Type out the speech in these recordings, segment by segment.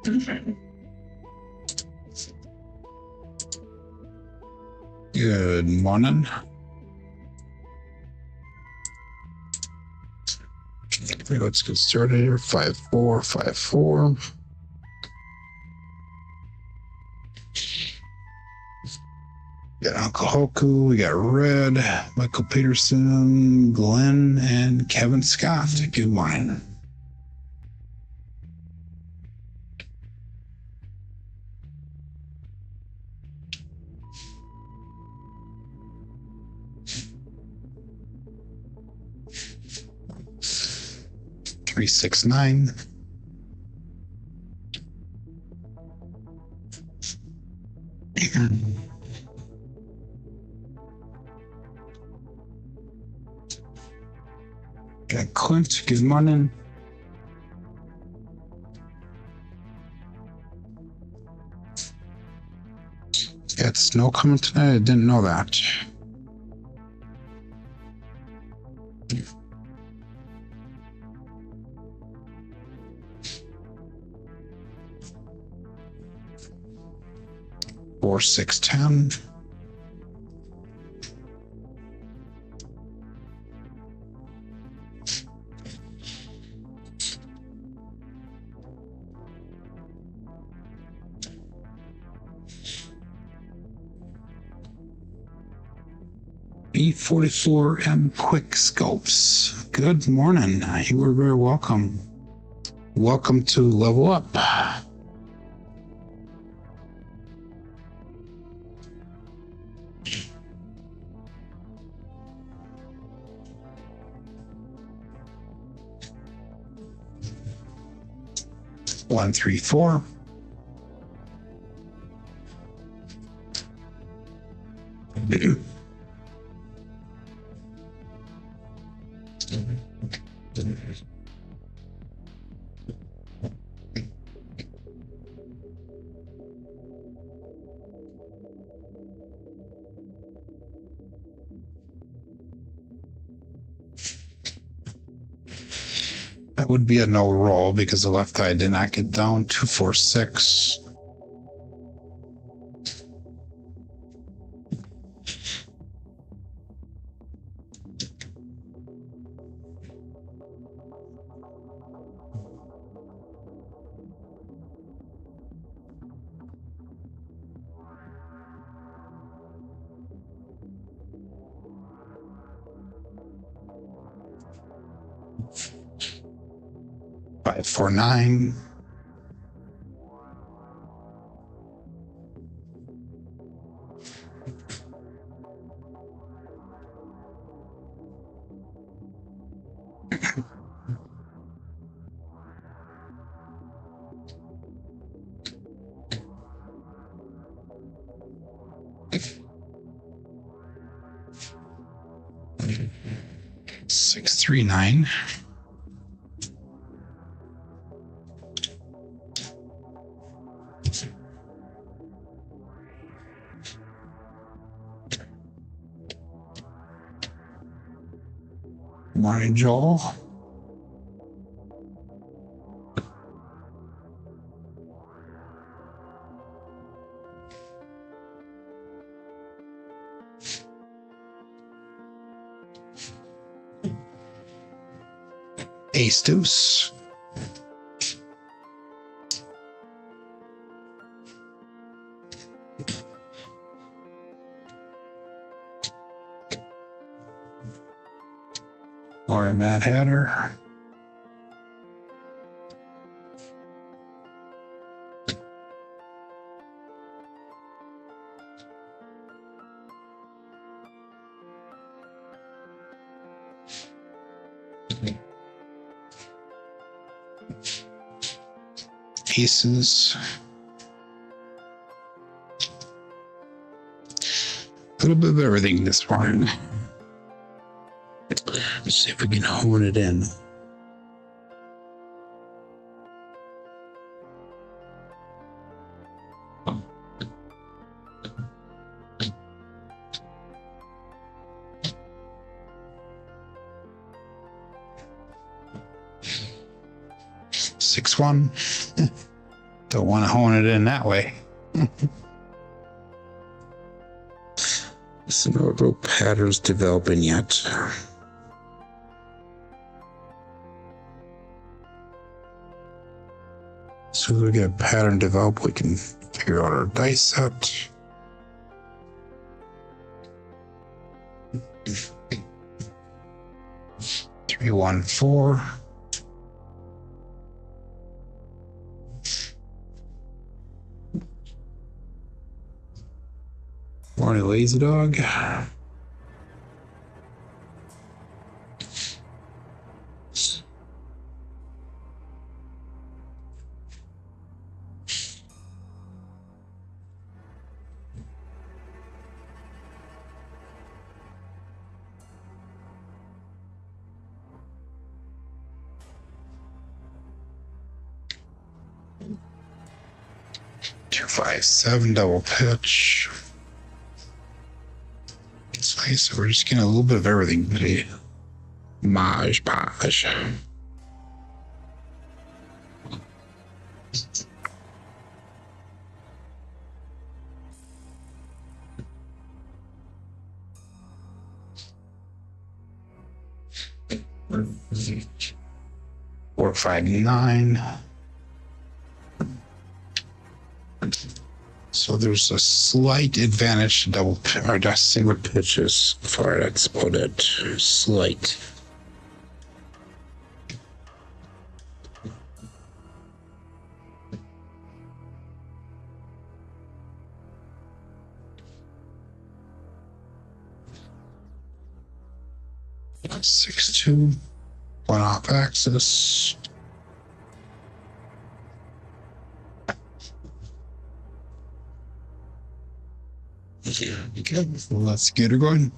Good morning. Okay, let's get started here. 5-4, 5-4. We got Uncle Hoku, we got Red, Michael Peterson, Glenn, and Kevin Scott. Good morning. Three, 6, 9. Got Clint. Good morning. Got snow coming tonight. I didn't know that. Four, 6, 10. B44M Quick Scopes. Good morning. You were very welcome. Welcome to Level Up. One, 3, 4. That would be a no roll because the left eye did not get down. 2, 4, 6. Five, 4, 9. Six, 3, 9. Morning, Joel. Ace deuce. Or a Mad Hatter. Aces. A little bit of everything this morning. Let's see if we can hone it in. Six, 1. Don't want to hone it in that way. So no real patterns developing yet. So as we get a pattern developed, we can figure out our dice set. Three, 1, 4. Morning, lazy dog. Two, 5, 7 double pitch. It's nice. So we're just getting a little bit of everything today. Maj. 4, 5, 9. So there's a slight advantage to double or just single pitches. Far that's about it. Slight. Six, 2, 1 off axis. Okay, let's get her going.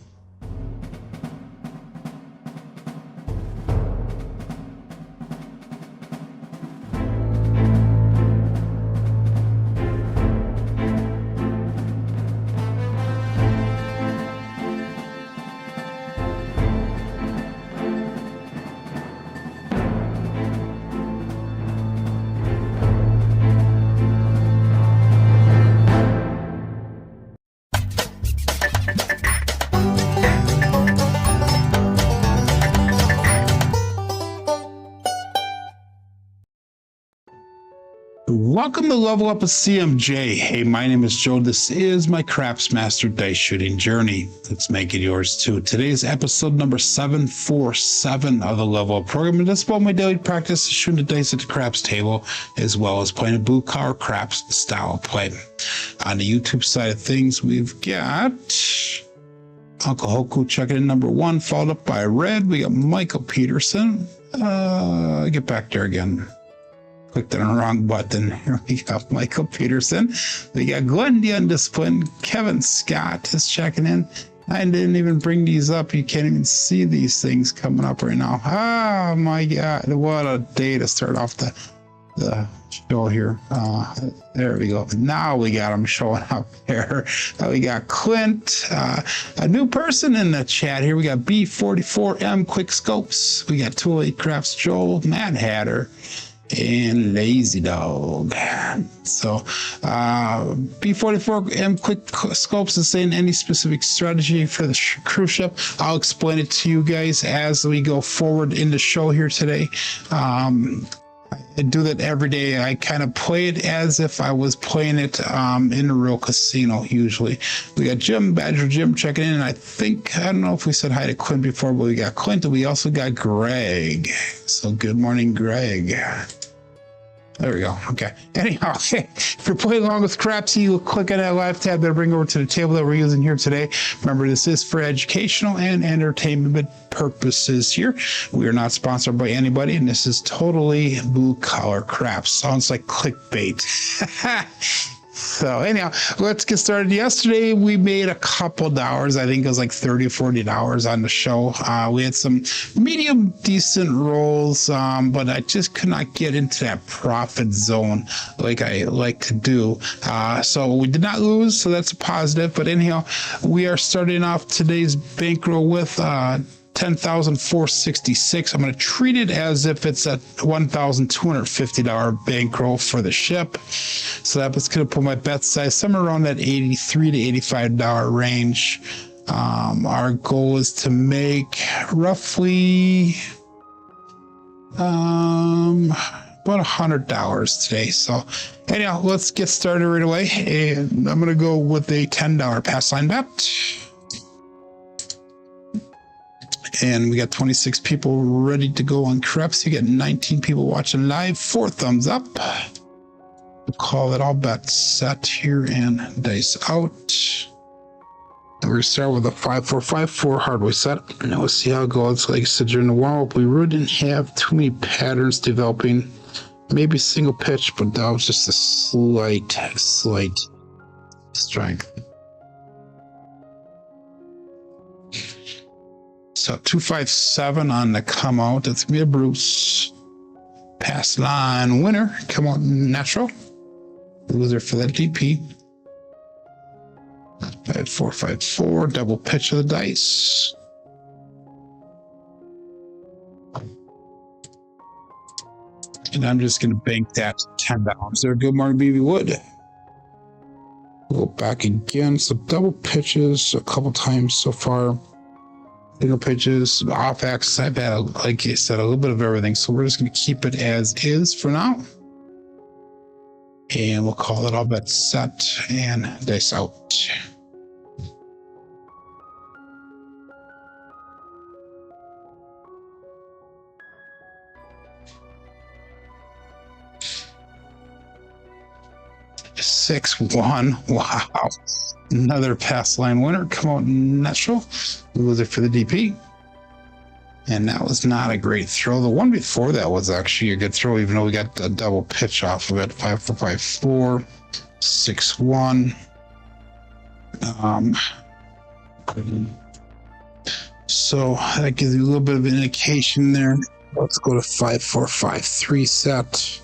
Welcome to Level Up with CMJ. Hey, my name is Joe. This is my Craps Master Dice Shooting Journey. Let's make it yours too. Today's episode number 747 of the Level Up program. And this is about my daily practice of shooting the dice at the craps table, as well as playing a blue collar craps style play. On the YouTube side of things, we've got Uncle Hoku checking in number 1, followed up by Red. We got Michael Peterson. Get back there again. Clicked on the wrong button. Here we got Michael Peterson. We got Glenn the Undisciplined. Kevin Scott is checking in. I didn't even bring these up. You can't even see these things coming up right now. Oh my God. What a day to start off the show here. There we go. Now we got them showing up there. We got Clint, a new person in the chat here. We got B44M Quick Scopes. We got 208 Crafts Joel, Mad Hatter, and Lazy Dog. So B44M Quick Scopes is saying any specific strategy for the cruise ship. I'll explain it to you guys as we go forward in the show here today. I do that every day. I kind of play it as if I was playing it in a real casino usually. We got Badger Jim checking in, and I don't know if we said hi to Clint before, but we got Clint, and we also got Greg. So good morning, Greg. There we go. Okay. Anyhow, if you're playing along with Crapsee, you click on that live tab that'll bring over to the table that we're using here today. Remember, this is for educational and entertainment purposes here. We are not sponsored by anybody, and this is totally blue collar craps. Sounds like clickbait. So anyhow, let's get started. Yesterday, we made a couple dollars. I think it was like $30 or $40 on the show. We had some medium decent rolls, but I just could not get into that profit zone like I like to do. So we did not lose, so that's a positive. But anyhow, we are starting off today's bankroll with $10,466. I'm going to treat it as if it's a $1,250 bankroll for the ship. So that's going to put my bet size somewhere around that $83 to $85 range. Our goal is to make roughly about $100 today. So anyhow, let's get started right away. And I'm going to go with a $10 pass line bet. And we got 26 people ready to go on Crapsee. You got 19 people watching live. 4 thumbs up. We'll call it all bets set here and dice out. And we're going to start with a 5-4-5-4 hardway set. And we'll see how it goes. Like I said, during the warm-up, we really didn't have too many patterns developing. Maybe single pitch, but that was just a slight strength. So 257 on the come out. That's gonna be a Bruce. Pass line winner. Come out natural. Loser for the DP. 5-4-5-4. Double pitch of the dice. And I'm just gonna bank that $10. There, good morning, BB Wood. Go back again. So double pitches a couple times so far. Single pitches, off axis. I've had, like I said, a little bit of everything. So we're just going to keep it as is for now. And we'll call it all bets set and dice out. Six one. Wow. Another pass line winner. Come out natural. Loser for the DP. And that was not a great throw. The one before that was actually a good throw, even though we got a double pitch off of it. 5-4-5-4. 6-1. So that gives you a little bit of an indication there. Let's go to 5-4-5-3 set,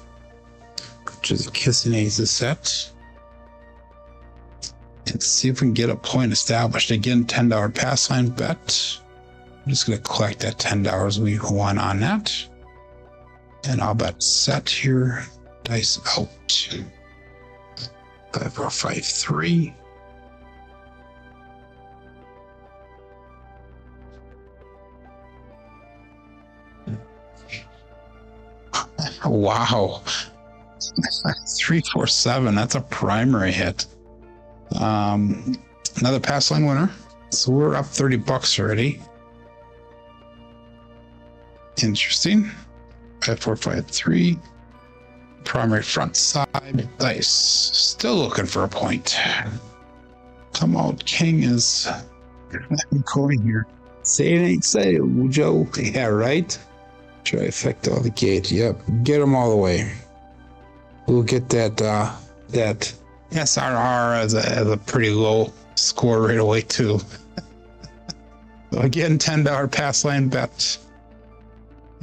which is a kissing aces set. And see if we can get a point established. Again, $10 pass line bet. I'm just going to collect that $10 we won on that. And I'll bet set here. Dice out. 5-4-5-3. Wow. 3-4-7. That's a primary hit. Another pass line winner. So we're up $30 already. Interesting. 5-4-5-3. Primary front side dice. Still looking for a point. Come out, King is going here. Say it ain't say it, Joe. Yeah, right. Trifecta of the gate. Yep, get them all the way. We'll get that SRR as a pretty low score right away too. So again, $10 pass line bet.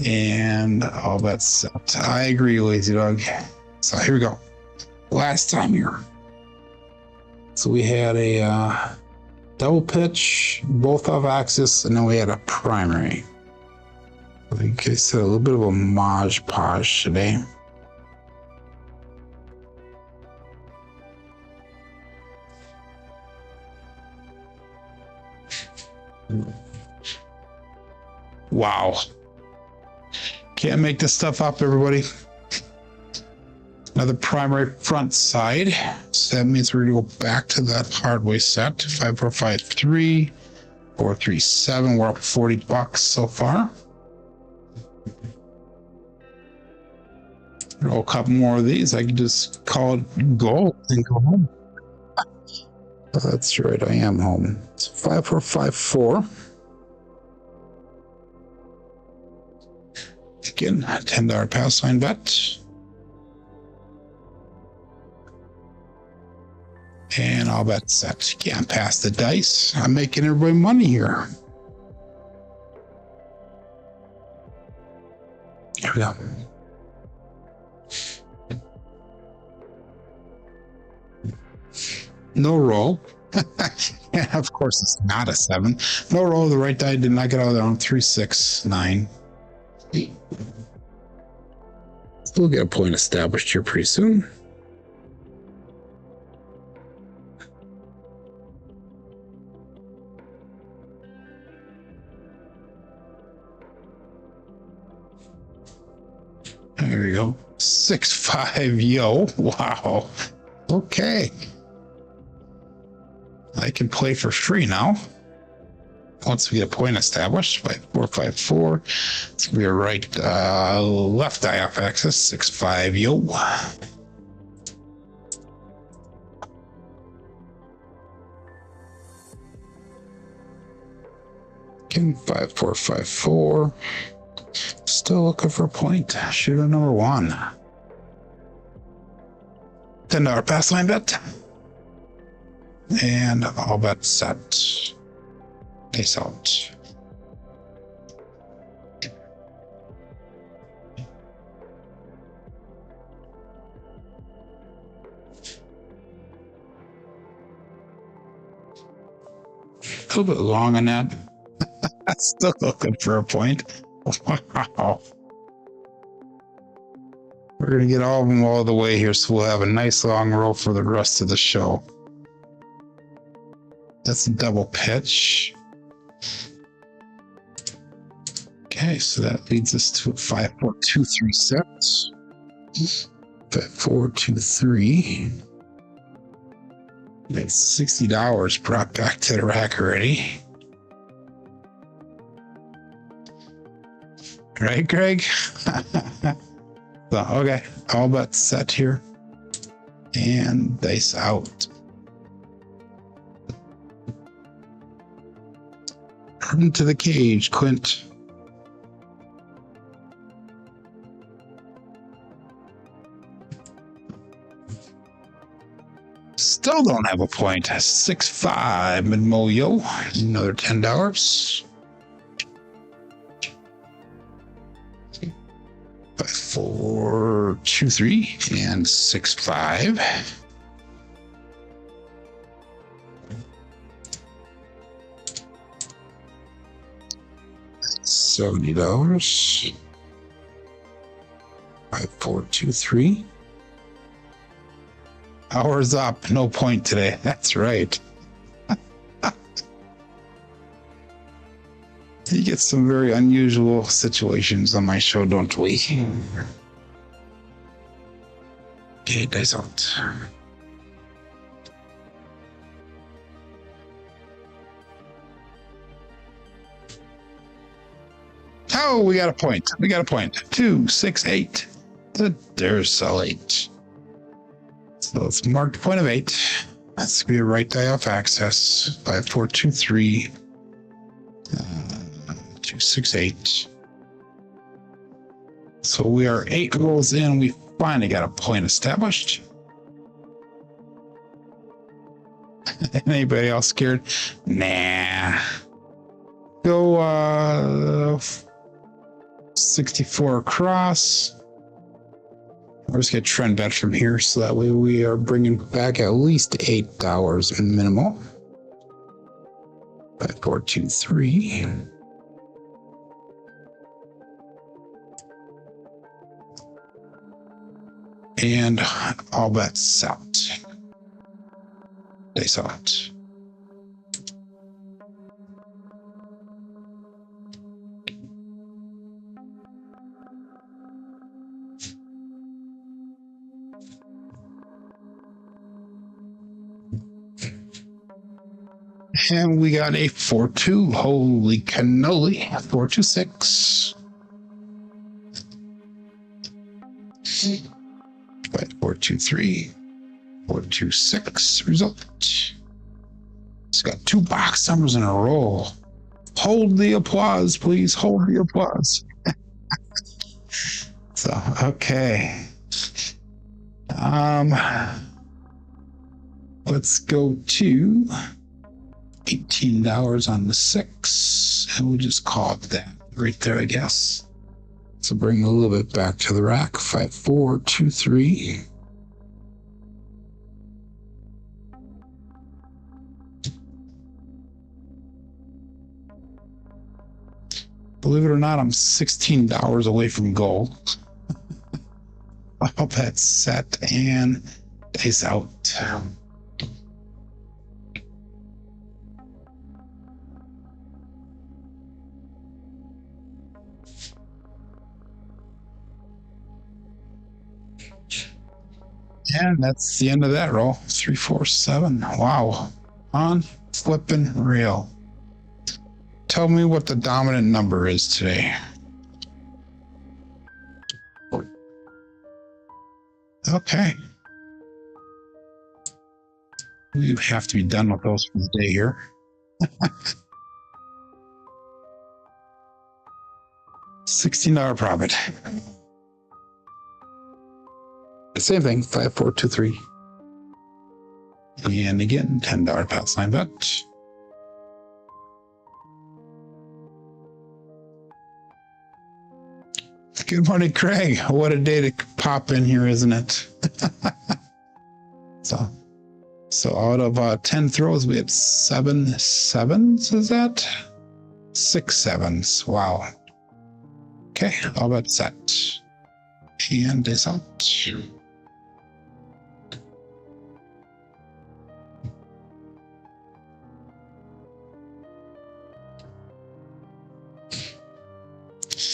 And all that's set. I agree, Lazy Dog. So here we go. Last time here. So we had a double pitch, both off axis, and then we had a primary. Like I said, a little bit of a Maj Podge today. Wow. Can't make this stuff up, everybody. Another primary front side. So that means we're going to go back to that hardway set. 5-4-5-3, 4-3-7. We're up $40 so far. Roll a couple more of these. I can just call it goal and go home. Oh, that's right. I am home. It's 5-4-5-4. Again, $10 pass line bet. And all bet set. Can't pass the dice. I'm making everybody money here. Here we go. No roll. Of course, it's not a 7. No roll. The right die did not get out of there on 3, 6, 9. We'll get a point established here pretty soon. There we go. 6, 5. Yo. Wow. Okay. I can play for free now. Once we get a point established, 5, 4, 5, 4. It's gonna be a right, left eye off axis. 6, 5. Yo. Okay, 5, 4, 5, 4. Still looking for a point. Shooter number 1. $10 pass line bet. And all bets set. Ace out. A little bit long on that. Still looking for a point. Wow. We're going to get all of them all the way here, so we'll have a nice long roll for the rest of the show. That's a double pitch. Okay, so that leads us to a 5, 4, 2, 3 sets. 5, 4, 2, 3. That's $60 brought back to the rack already. Right, Greg? So, okay, all bets set here. And dice out. Into the cage, Quint. Still don't have a point. 6, 5, mid-mo-yo. Another $10. 5, 4, 2, 3, and 6, 5. $70. 5, 4, 2, 3. Hours up. No point today. That's right. You get some very unusual situations on my show, don't we? Okay, dice out. Oh, we got a point. We got a point. 2, 6, 8. There's a 8. So let's mark the point of 8. That's going to be a right die off access. 5, 4, 2, 3. 2, 6, 8. So we are 8 rolls in. We finally got a point established. Anybody else scared? Nah. Go 64 across. We're just going to trend bet from here so that way we are bringing back at least $8 in minimal. 5, 4, 2, 3. And all bets set. Dice out. And we got a 4-2. Holy cannoli. 4-2-6. 4-2-3. 4-2-6. Result. It's got 2 box numbers in a row. Hold the applause, please. Hold the applause. So, okay. Let's go to $18 on the 6, and we'll just call it that right there, I guess. So bring a little bit back to the rack. 5, 4, 2, 3. Believe it or not, I'm $16 away from goal. All bet set and dice out. And that's the end of that roll. 3, 4, 7. Wow. On flipping real. Tell me what the dominant number is today. Okay. We have to be done with those for the day here. $16 profit. Same thing, 5, 4, 2, 3. And again, $10 pass line bet. Good morning, Craig. What a day to pop in here, isn't it? So out of 10 throws, we had 7 sevens, is that? 6 sevens. Wow. Okay, all about set. And dice out.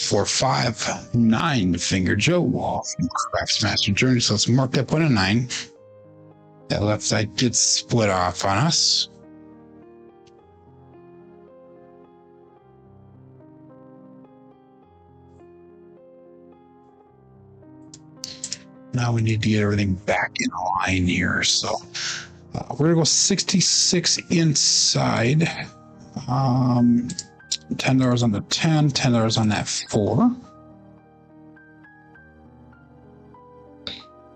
For 5, 9 Finger Joe from Craftsmaster Journey. So let's mark that one a 9. That left side did split off on us. Now we need to get everything back in line here. So we're going to go 66 inside. $10 on the 10, $10 on that 4.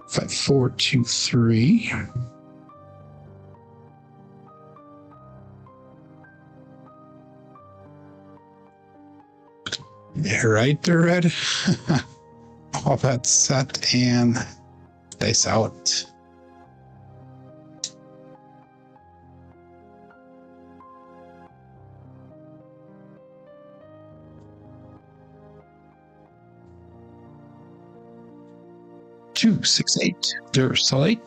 5, 4, 2, 3. Yeah, right there, Red. All that set and dice out. Two, 6, 8. Joliet.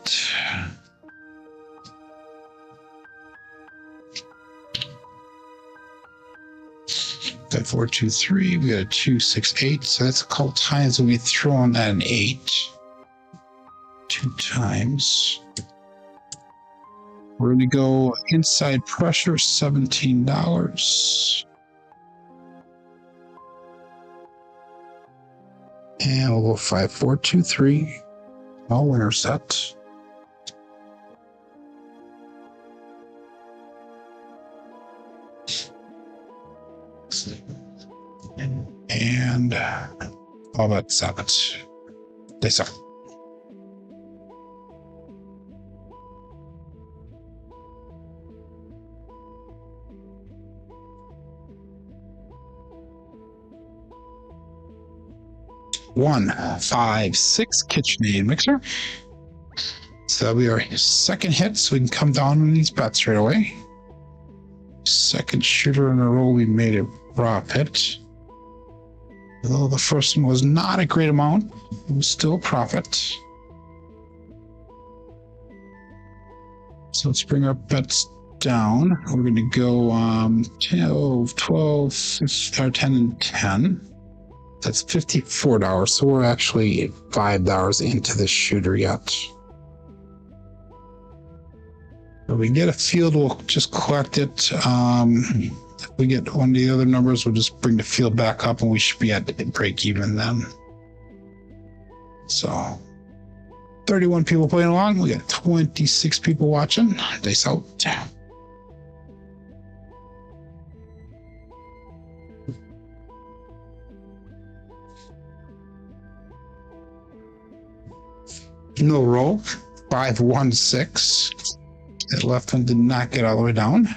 That 4, 2, 3. We got a 2, 6, 8. So that's a couple times we throw on that an 8. 2 times. We're going to go inside pressure, $17. And we'll go 5, 4, 2, 3. All winner set. And all that set. They suck. One, 5, 6 KitchenAid mixer. So that'll be our second hit, so we can come down on these bets right away. Second shooter in a row, we made a profit. Although the first one was not a great amount, it was still a profit. So let's bring our bets down. We're going to go 12, 10, and 10. That's $54. So we're actually $5 into the shooter yet. If we get a field, we'll just collect it. If we get one of the other numbers, we'll just bring the field back up and we should be at break even then. So 31 people playing along. We got 26 people watching. Dice out. No roll. 5, 1, 6. That left one did not get all the way down.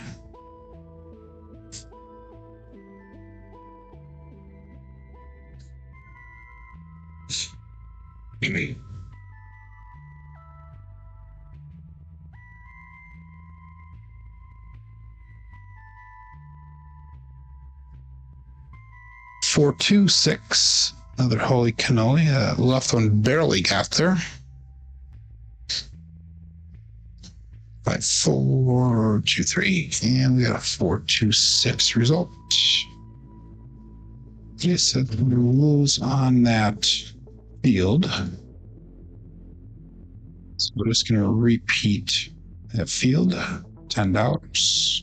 5426. Another holy cannoli. Left one barely got there. 5423. And we got a 426 result. Okay, so the rules on that field. So we're just going to repeat that field. $10.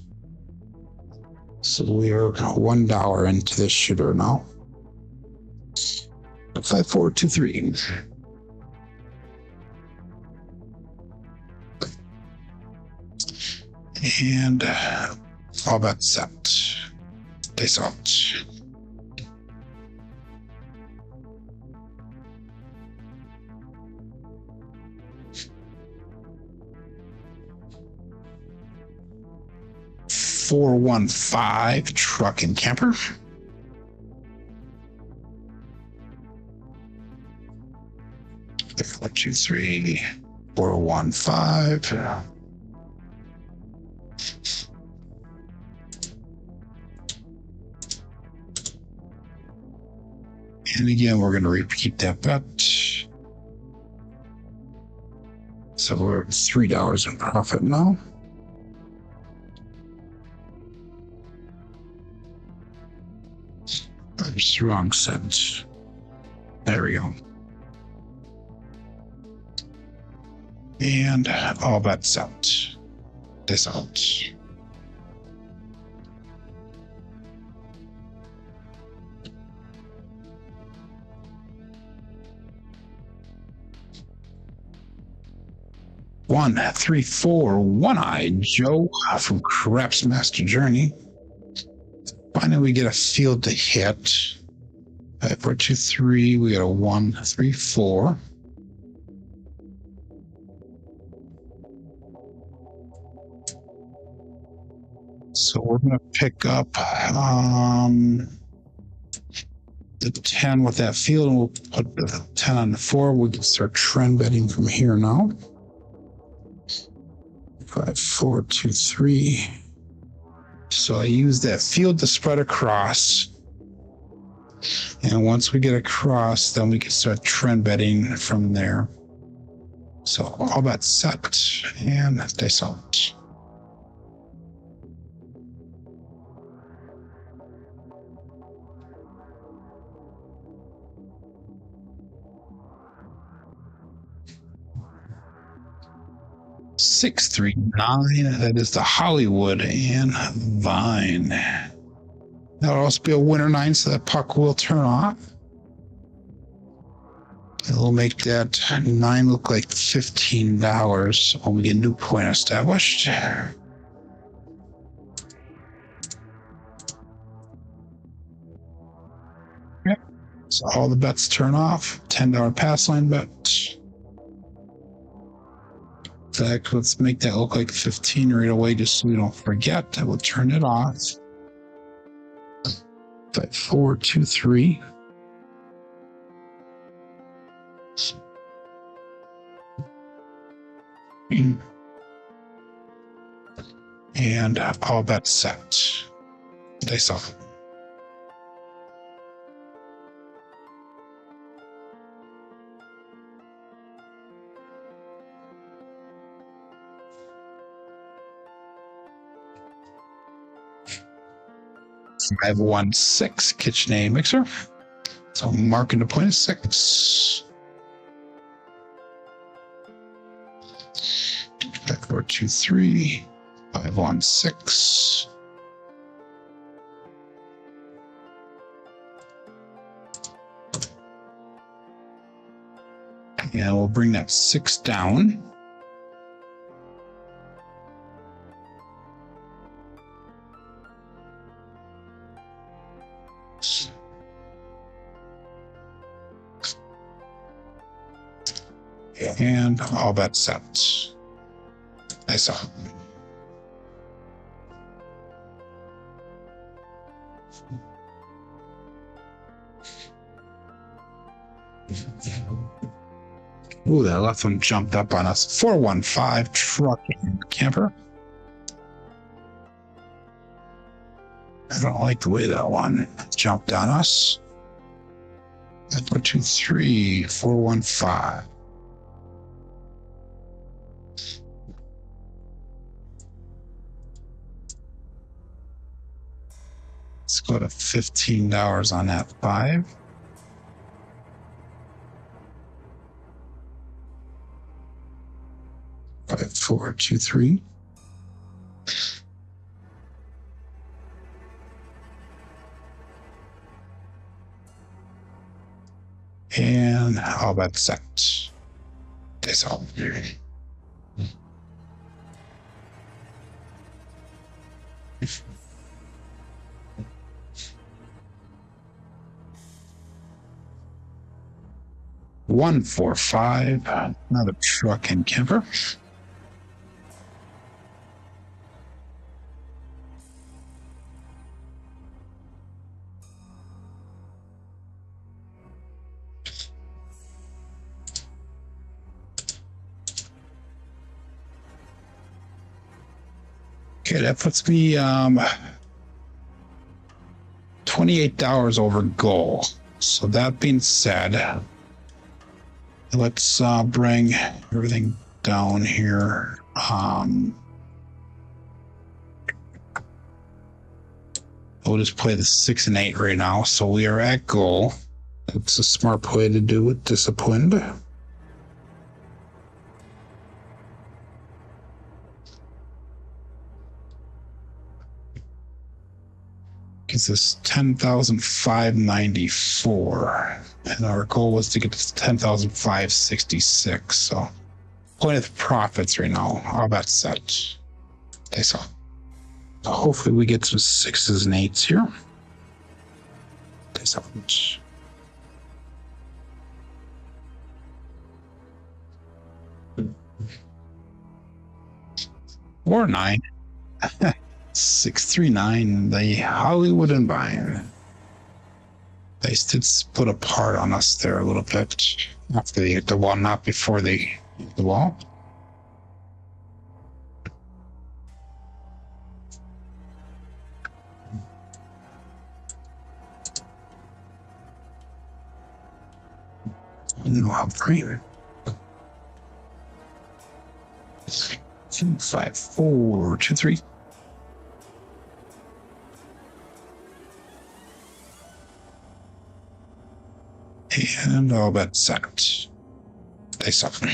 So we are $1 into this shooter now. 5423. And all bets set. Dice out. $415 truck and camper. One, two, three, 415. And again, we're going to repeat that bet. So we're at $3 in profit now. That's the wrong sentence. There we go. And all bets out. This out. One, three, four, one-eyed Joe from Crapsee Master Journey. Finally, we get a field to hit. 5, 4, 2, 3. We got a 1, 3, 4. So we're going to pick up the 10 with that field, and we'll put the 10 on the 4. We can start trend betting from here now. 5, 4, 2, 3. So I use that field to spread across. And once we get across, then we can start trend betting from there. So all bets set and dice out. Six, 3, 9. That is the Hollywood and Vine. That'll also be a winner 9, so that puck will turn off. It'll make that 9 look like $15 when we get a new point established. Yep. So all the bets turn off. $10 pass line bet. Let's make that look like 15 right away, just so we don't forget. I will turn it off. 5, 4, 2, 3. And all bets set. Dice off. I have 1-6 KitchenAid mixer. So I'm marking the point of 6. 5, 4, 2, 3. 5, 1, 6. And we'll bring that 6 down. And all bets set. I saw. Ooh, that left one jumped up on us. 415 truck and camper. I don't like the way that one jumped on us. 423, 415. Let's go to $15 on that 5. 5423. And how about set? This all. $145. Another truck and camper. Okay, that puts me $28 over goal. So that being said, let's bring everything down here. We'll just play the 6 and 8 right now. So we are at goal. That's a smart way to do it. Disciplined. Gives us 10,594, and our goal was to get to 10,566. So, point of profits right now. How about set? Okay, so hopefully we get some 6s and 8s here. Okay, so or 9. 639, the Hollywood and Vine. They did split apart on us there a little bit after they hit the wall, not before they hit the wall. No help for you. 2, 5, 4, 2, 3. And all but set. They suffer.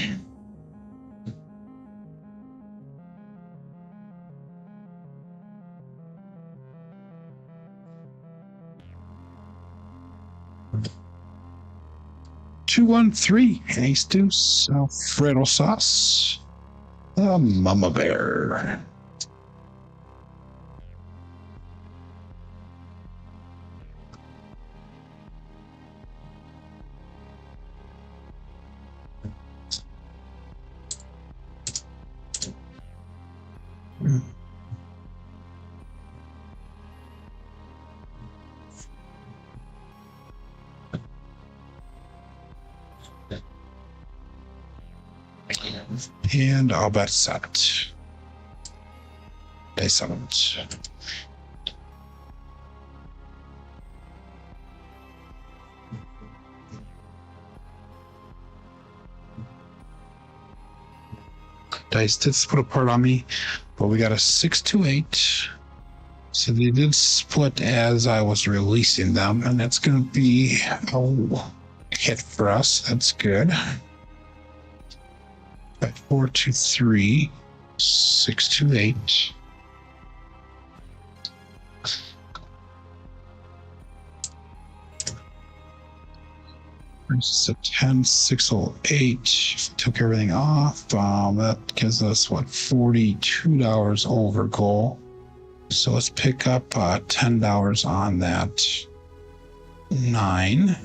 $213 ace deuce Alfredo sauce. The mama bear. And all bet set. Day 7. Dice did split apart on me, but we got a 6-2-8. So they did split as I was releasing them, and that's going to be a hit for us. That's good. 4-2-3, 6-2-8. Brings us a 10-6-0-8. Took everything off. That gives us what, $42 over goal. So let's pick up $10 on that 9.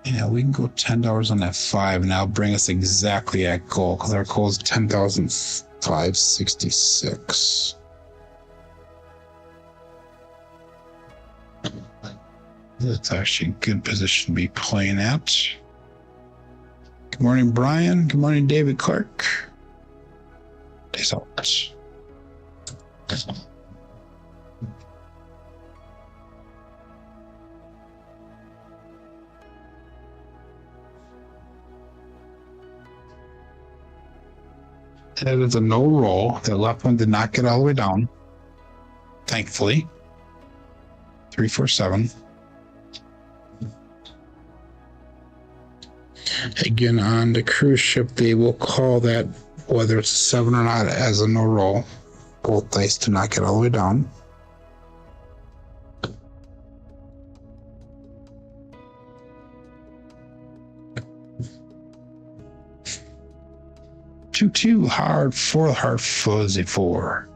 Yeah, we can go $10 on that 5, and that'll bring us exactly at goal, because our goal is 10,566. That's actually a good position to be playing at. Good morning, Brian. Good morning, David Clark. Days out. It is a no roll. The left one did not get all the way down. Thankfully. 3, 4, 7. Again, on the cruise ship, they will call that, whether it's a 7 or not, as a no roll. Both dice do not get all the way down. Two hard, 4 hard, fuzzy 4.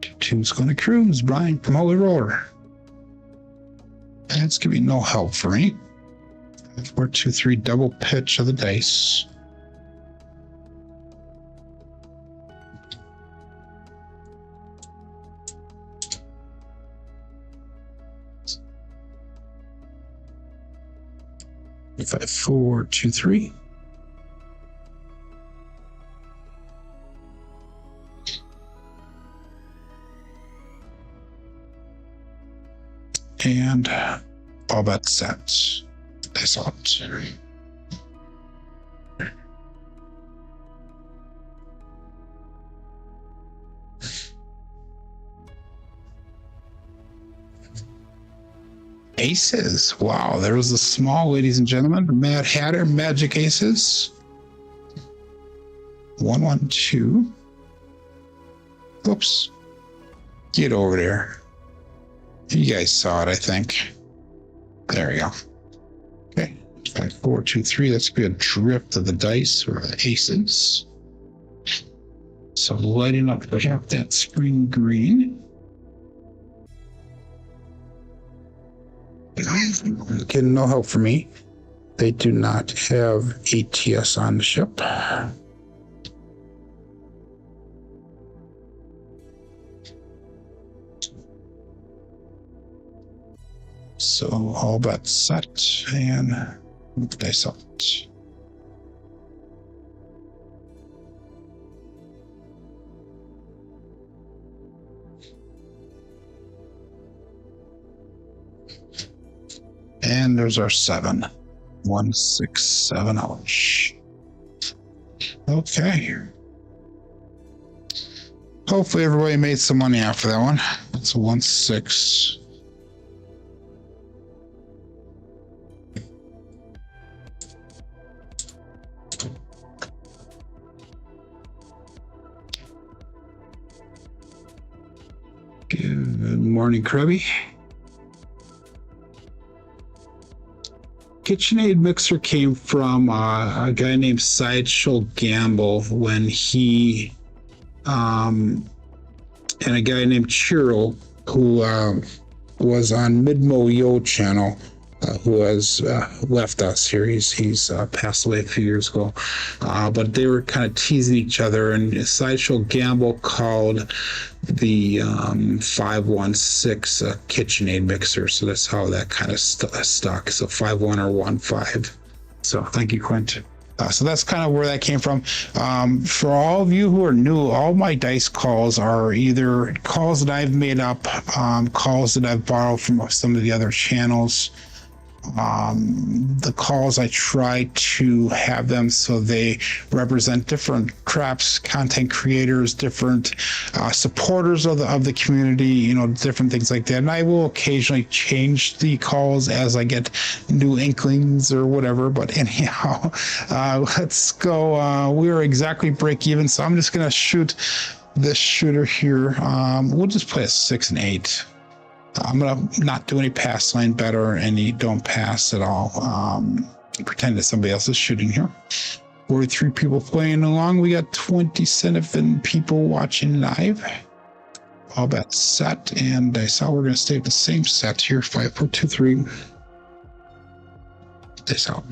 2's going to cruise. Brian from Holy Roller. That's going to be no help for me. 4, 2, 3, double pitch of the dice. Five, 4, 2, 3. And all bets set. That's out. Aces. Wow, there was a small, ladies and gentlemen. Mad Hatter, Magic Aces. 1, 1, 2. Oops. Get over there. You guys saw it, I think. There we go. Okay. 5, 4, 2, 3. That's going to be a drift of the dice or the aces. So lighting up that spring green. Again, no help for me. They do not have ATS on the ship. So all bets set and dice out. And there's our 7. 1, 6, 7. Ouch. Okay. Hopefully everybody made some money after that one. It's a 1, 6. Good morning, Krabby. KitchenAid mixer came from a guy named Sideshow Gamble when he and a guy named Chiro who was on Midmo Yo channel, who has left us here. He's passed away a few years ago, but they were kind of teasing each other, and Sideshow Gamble called the 516 a KitchenAid mixer, so that's how that kind of stuck. So 5-1 or 1-5. So thank you, Quint. So that's kind of where that came from. For all of you who are new, all my dice calls are either calls that I've made up, calls that I've borrowed from some of the other channels. The calls, I try to have them so they represent different craps content creators, different supporters of the community, you know, different things like that. And I will occasionally change the calls as I get new inklings or whatever. But anyhow, let's go. We are exactly break even, so I'm just gonna shoot this shooter here. We'll just play a 6 and 8. I'm gonna not do any pass line bet or any don't pass at all. Pretend that somebody else is shooting here. 43 people playing along. We got 27 people watching live. All bets set, and I saw we're gonna stay with the same set here. 5, 4, 2, 3. This out.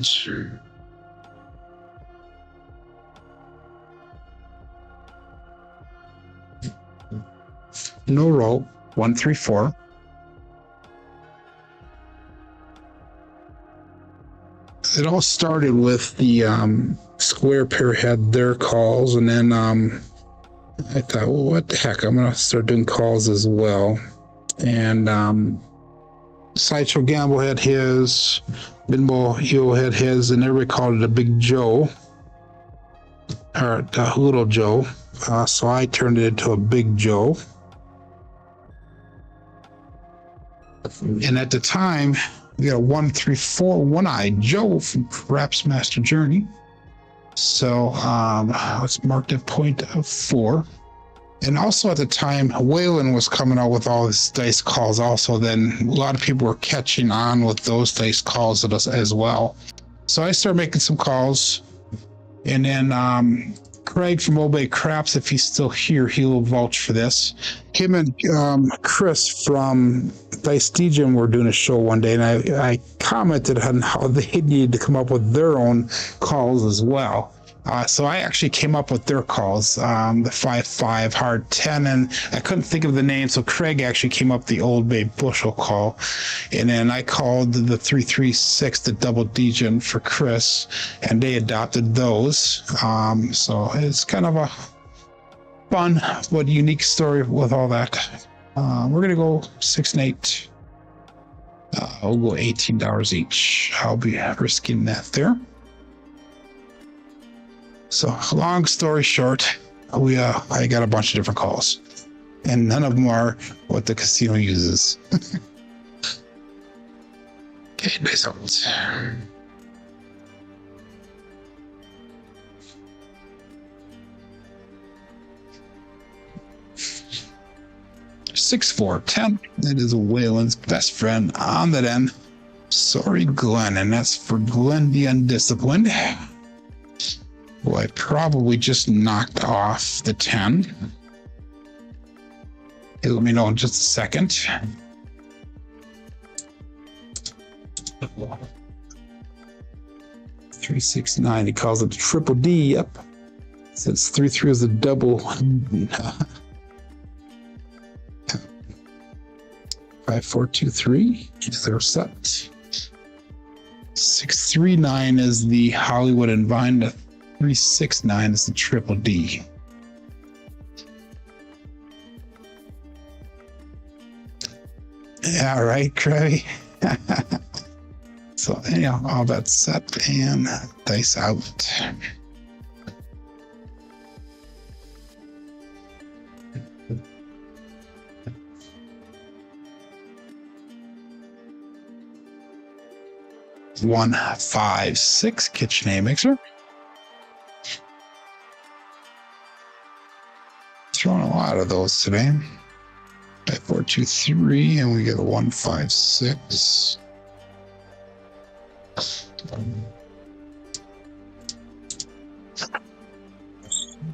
No roll. 1, 3, 4. It all started with the square pair had their calls, and then I thought, well, what the heck, I'm gonna start doing calls as well. And Sideshow Gamble had his, Binbo Yo had his, and everybody called it a Big Joe. or Little Joe. So I turned it into a Big Joe. And at the time, we got a 134 one-eyed Joe from Crapsee Master Journey. So let's mark that point of 4. And also at the time, Waylon was coming out with all his dice calls also. Then a lot of people were catching on with those dice calls as well. So I started making some calls. And then Craig from Old Bay Craps, if he's still here, he'll vouch for this. Him and Chris from Dice DJing were doing a show one day, and I commented on how they needed to come up with their own calls as well. So I actually came up with their calls, the 5-5 hard 10, and I couldn't think of the name, so Craig actually came up with the Old Bay Bushel call, and then I called the 336, the double DJing for Chris, and they adopted those. So it's kind of a fun but unique story with all that. We're gonna go 6 and 8. We'll go $18 each. I'll be risking that there. So long story short, I got a bunch of different calls, and none of them are what the casino uses. Okay, nice ones. Six, 4, 10. That is Waylon's best friend on that end. Sorry, Glenn, and that's for Glenn the Undisciplined. Well, I probably just knocked off the 10. Hey, let me know in just a second. $369. He calls it triple D. Yep. Since 3-3 is a double. 5-4-2-3. They're set. 639 is the Hollywood and Vine. 369 is the triple D. Yeah, right, Craig. So anyhow, all that's set and dice out. One, 5, 6 KitchenAid mixer. Throwing a lot of those today. 5, 4, 2, 3, and we get a 1, 5, 6.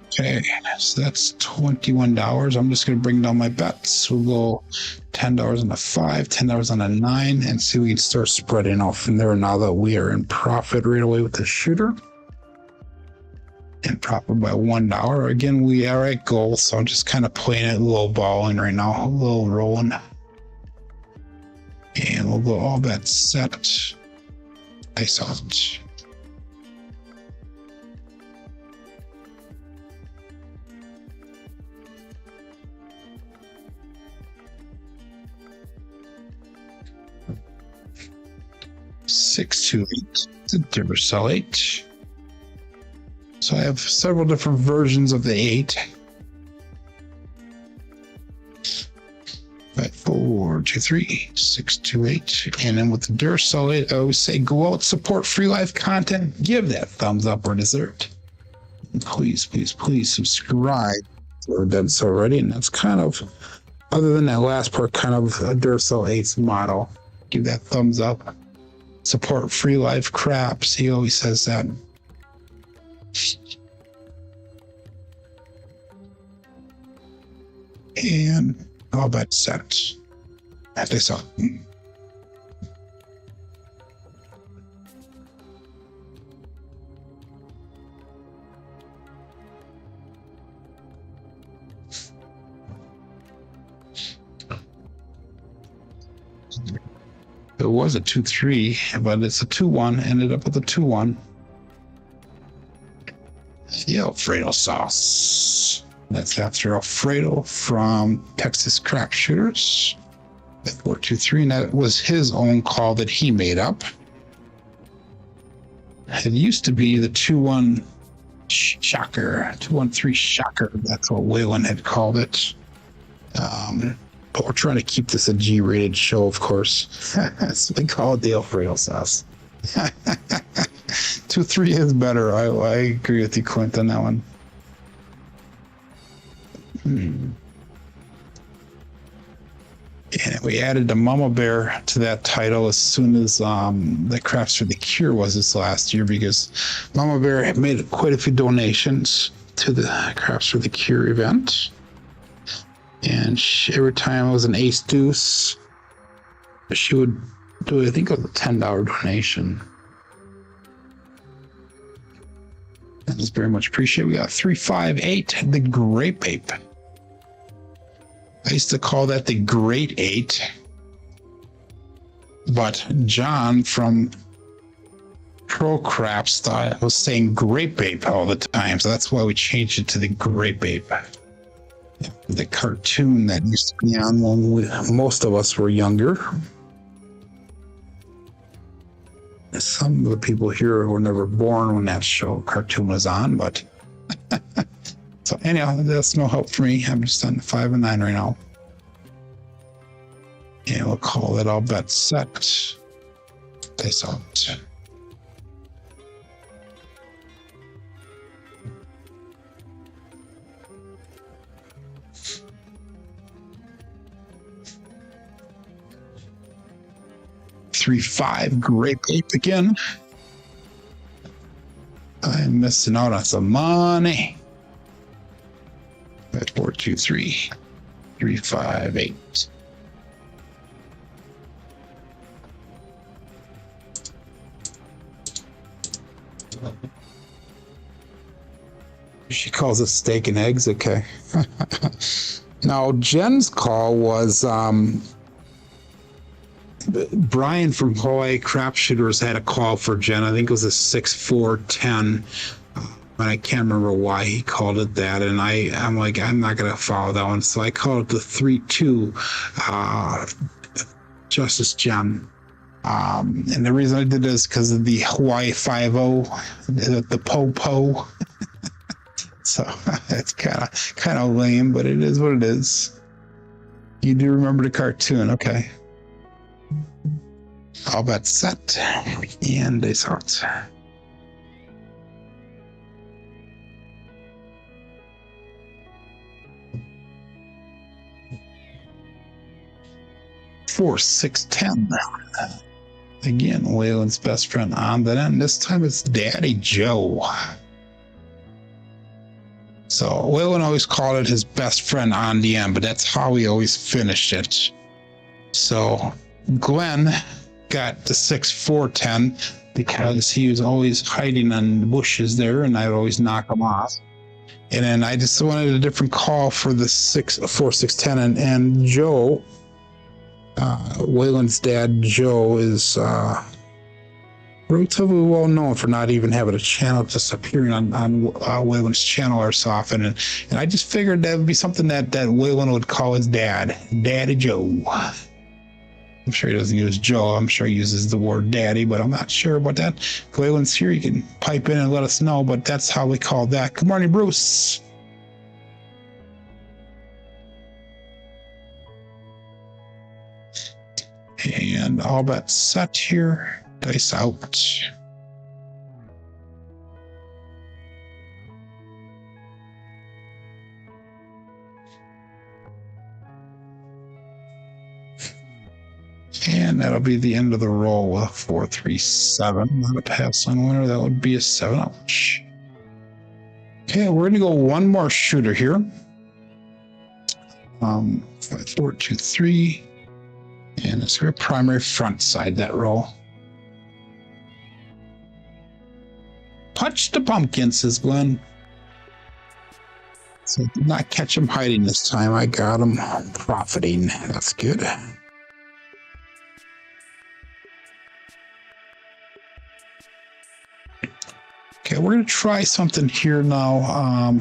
Okay, so that's $21. I'm just gonna bring down my bets. We'll go $10 on a 5, $10 on a 9, and see if we can start spreading off from there now that we are in profit right away with the shooter. And profit by $1. Again, we are at goal, so I'm just kind of playing it low balling right now, a little rolling. And we'll go all that set. Ice out. Six, 2, 8. The Duracell 8. So I have several different versions of the 8. 5, 4, 2, 3, 6, 2, 8. And then with the Duracell 8, I always say go out, support free life content, give that thumbs up or dessert. And please, please, please subscribe if you've done so already. And that's kind of, other than that last part, kind of a Duracell 8's model. Give that thumbs up. Support free life craps. He always says that. And all that set. At this up. It was a 2-3, but it's a 2-1. Ended up with a 2-1. The Alfredo sauce. That's after Alfredo from Texas Crap Shooters. 4-2-3, and that was his own call that he made up. It used to be the 2-1 Shocker. 213 Shocker. That's what Waylon had called it. But we're trying to keep this a G-rated show, of course. That's what we call it, the Alfredo sauce. 2-3 is better. I agree with you, Clint, on that one. And we added the Mama Bear to that title as soon as the Craps for the Cure was this last year, because Mama Bear had made quite a few donations to the Craps for the Cure event. And every time it was an ace deuce, she would do, I think it was a $10 donation. That is very much appreciated. We got 358, the Grape Ape. I used to call that the Great Eight, but John from procraps was saying Grape Ape all the time, so that's why we changed it to the Grape Ape. The cartoon that used to be on when most of us were younger. Some of the people here were never born when that cartoon was on, but so anyhow, that's no help for me. I'm just on 5 and 9 right now. And we'll call it all bets set. Dice out. Three, 5, Grape Ape again. I'm missing out on some money. 4, 2, 3, 3, 5, 8. She calls it steak and eggs. Okay. Now Jen's call was Brian from Hawaii Crap Shooters had a call for Jen. I think it was a 6-4-10. But I can't remember why he called it that, and I'm like, I'm not gonna follow that one, so I called it the 3-2 Justice Jen. And the reason I did this is because of the Hawaii 5-0, the po. So it's kind of lame, but it is what it is. You do remember the cartoon, okay? All bets set, and they start. Four, 6, 10. Again, Waylon's best friend on the end. This time it's Daddy Joe. So Waylon always called it his best friend on the end, but that's how he always finished it. So Glenn got the 6-4-10 because he was always hiding on the bushes there, and I'd always knock him off. And then I just wanted a different call for the 4-6-10, and Joe. Waylon's dad, Joe, is relatively well known for not even having a channel, just appearing on Waylon's channel or so often. And I just figured that would be something that Waylon would call his dad, Daddy Joe. I'm sure he doesn't use Joe. I'm sure he uses the word daddy, but I'm not sure about that. If Waylon's here, you can pipe in and let us know, but that's how we call that. Good morning, Bruce. And all bets set here. Dice out. And that'll be the end of the roll with 4-3-7. Not a pass on winner. That would be a 7. Ouch. Okay, we're gonna go one more shooter here. 5-4-2-3. And it's your primary front side, that roll. Touch the pumpkin, says Glenn. So did not catch him hiding this time. I got him profiting. That's good. Okay, we're going to try something here now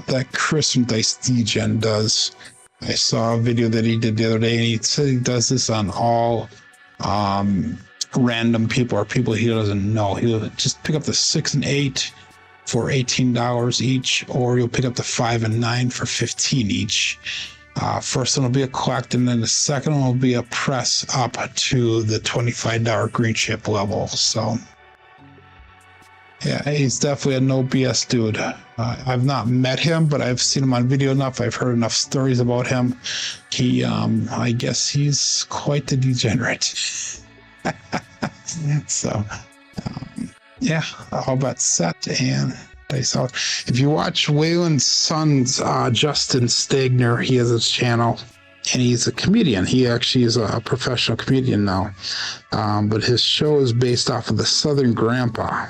that Chris from Dice DGen does. I saw a video that he did the other day, and he said he does this on all random people or people he doesn't know. He'll just pick up the 6 and 8 for $18 each, or you'll pick up the 5 and 9 for $15 each. First one will be a collect, and then the second one will be a press up to the $25 green chip level. So yeah, he's definitely a no BS dude. I've not met him, but I've seen him on video enough. I've heard enough stories about him. He, I guess he's quite the degenerate. So, yeah, all bets set and dice out. If you watch Waylon's son's Justin Stegner, he has his channel, and he's a comedian. He actually is a professional comedian now, but his show is based off of the Southern Grandpa.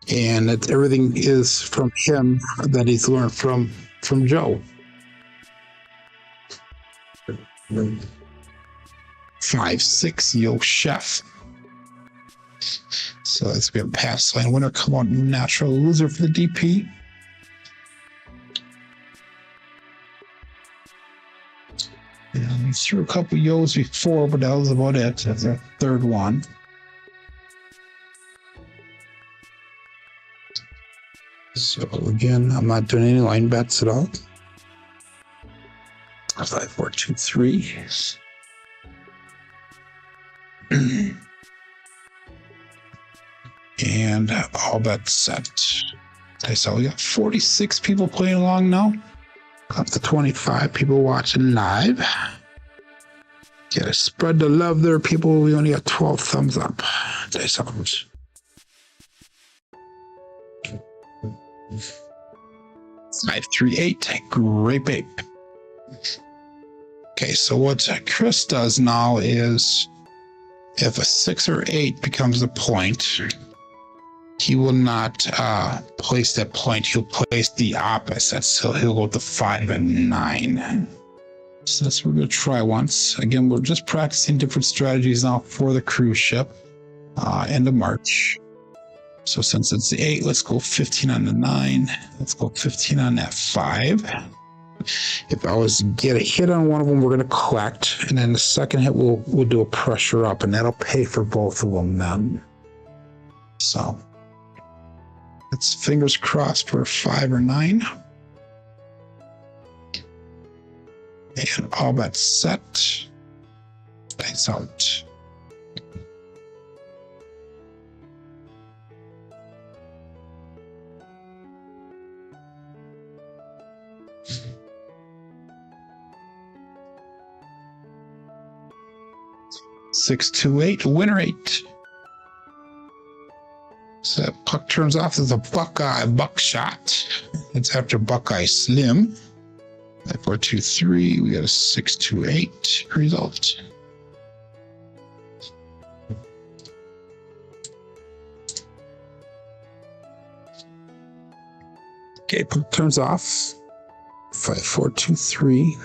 And everything is from him that he's learned from Joe. 5-6, yo chef. So that's going to be a pass line winner. Come on, natural loser for the DP. And we threw a couple yos before, but that was about it. That's our third one. So again, I'm not doing any line bets at all. 5, 4, 2, 3. And all bets set. Okay, so we got 46 people playing along now. Up to 25 people watching live. Gotta spread the love there, people. We only got 12 thumbs up. Okay, so 5, 3, 8. Grape ape. Okay, so what Chris does now is if a 6 or 8 becomes a point, he will not place that point. He'll place the opposite. So he'll go to 5 and 9. So that's what we're going to try once. Again, we're just practicing different strategies now for the cruise ship end of March. So since it's the 8, let's go 15 on the 9. Let's go 15 on that 5. If I was to get a hit on one of them, we're going to collect. And then the second hit, we'll do a pressure up, and that'll pay for both of them then. So it's fingers crossed for 5 or 9. And all bets set. Dice out. Six, 2, 8, winner 8. So that puck turns off as a Buckeye buckshot. It's after Buckeye Slim. 5, 4, 2, 3. We got a 6, 2, 8 result. Okay, puck turns off. 5, 4, 2, 3.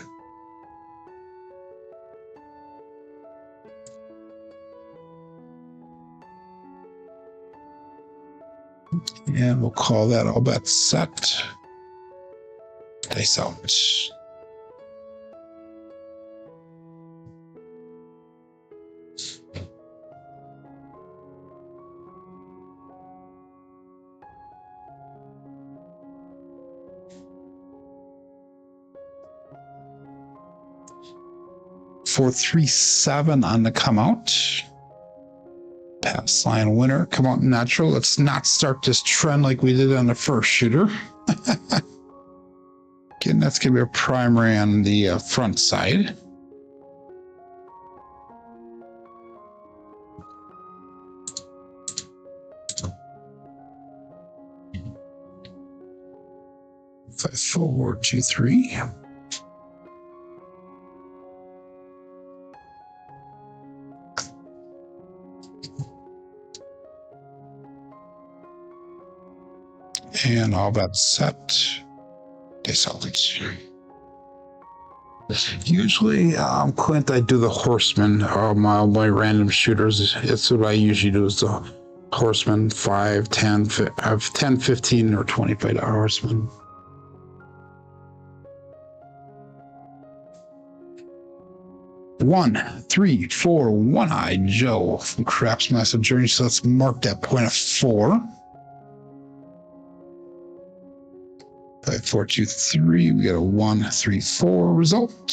And we'll call that all bets set. Dice out. Four, 3, 7 on the come out. Pass line winner. Come out natural. Let's not start this trend like we did on the first shooter. Again, that's going to be a primary on the front side. Five, 4, 2, 3. And all bets set. Dice out. Usually, Clint, I do the horseman. My random shooters. It's what I usually do is the horseman. 5, 10, 10, 15, or $25 horseman. One, 3, 4, one-eyed Joe from Crapsee Master Journey. So let's mark that point of 4. 4, 2, 3. We got a 1, 3, 4 result.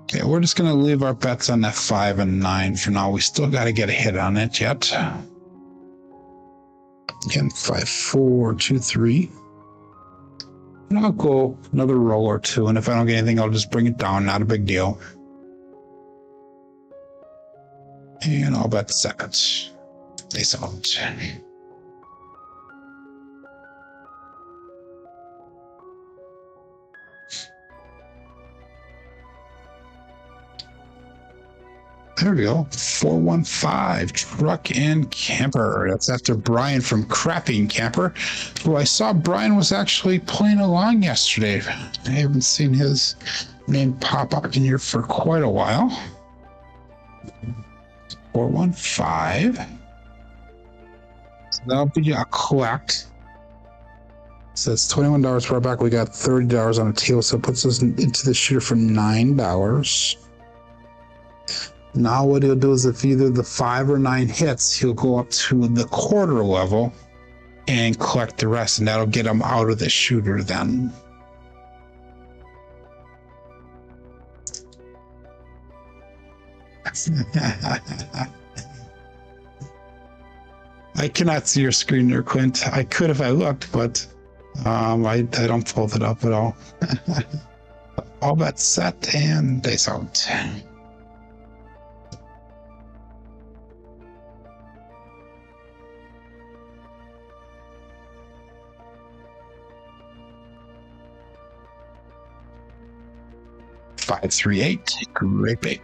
Okay, we're just going to leave our bets on that 5 and 9 for now. We still got to get a hit on it yet. Again, 5, 4, 2, 3. And I'll go another roll or two, and if I don't get anything, I'll just bring it down. Not a big deal. And I'll bet seconds. Face out. There we go. 415 Truck and Camper. That's after Brian from Crapsee Camper, who I saw Brian was actually playing along yesterday. I haven't seen his name pop up in here for quite a while. 415. So that'll be a collect. So it's $21 for our back. We got $30 on the table, so it puts us into the shooter for $9. Now what he'll do is if either the 5 or 9 hits, he'll go up to the quarter level and collect the rest, and that'll get him out of the shooter then. I cannot see your screen there, Quint. I could if I looked, but I don't pull it up at all. All bets set and dice out. Five, 3, 8. Great bait.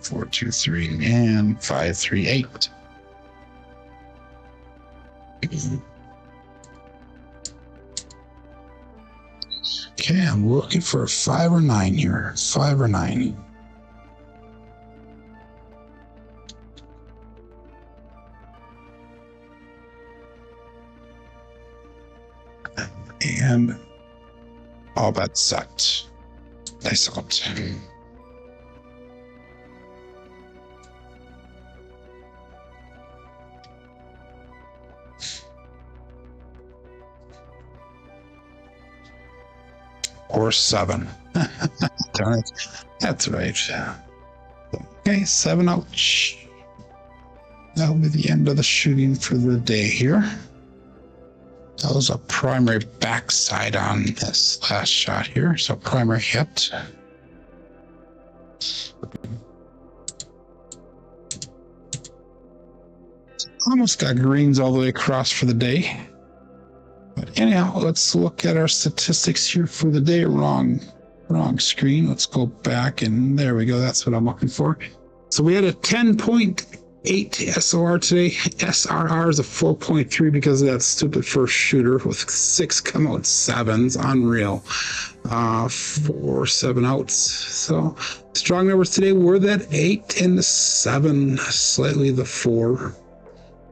4, 2, 3, and 5, 3, 8. Okay, I'm looking for a 5 or 9 here. 5 or 9. And all bets set. Nice out. Or 7. Darn it. That's right. Okay, 7 out. That'll be the end of the shooting for the day here. That was a primary backside on this last shot here. So primary hit. Almost got greens all the way across for the day. But anyhow, let's look at our statistics here for the day. Wrong screen. Let's go back, and there we go. That's what I'm looking for. So we had a 10.8 SOR today. SRR is a 4.3 because of that stupid first shooter with 6 come out 7s. Unreal. 4, 7 outs. So strong numbers today were that 8 and the 7, slightly the 4.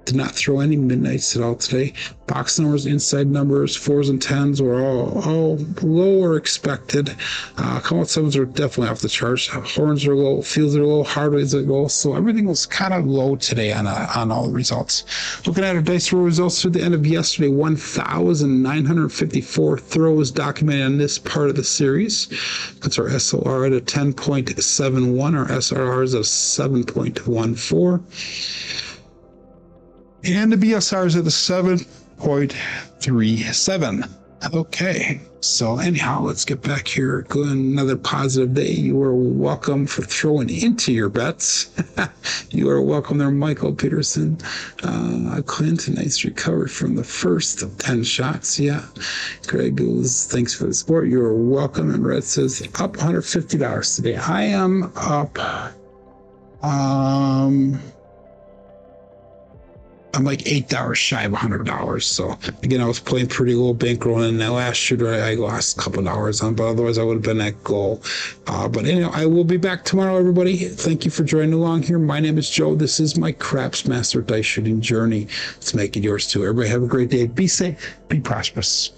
Did not throw any midnights at all today. Box numbers, inside numbers, 4s and 10s were all low or expected. Come out 7s are definitely off the charts. Horns are low, fields are low, hardways are low. So everything was kind of low today on all the results. Looking at our dice roll results through the end of yesterday, 1,954 throws documented on this part of the series. That's our SOR at a 10.71. Our SRR is a 7.14. And the BSR is at the 7.37. Okay, so anyhow, let's get back here. Go another positive day. You are welcome for throwing into your bets. You are welcome there, Michael Peterson. Clint, nice recovery from the first of 10 shots. Yeah. Greg goes, thanks for the support. You are welcome. And Red says, up $150 today. I am up. I'm like $8 shy of $100. So again, I was playing pretty low bankroll, and that last shooter I lost a couple of dollars on, but otherwise I would have been at goal. But anyhow, I will be back tomorrow, everybody. Thank you for joining along here. My name is Joe. This is my Craps Master Dice Shooting Journey. Let's make it yours too. Everybody have a great day. Be safe. Be prosperous.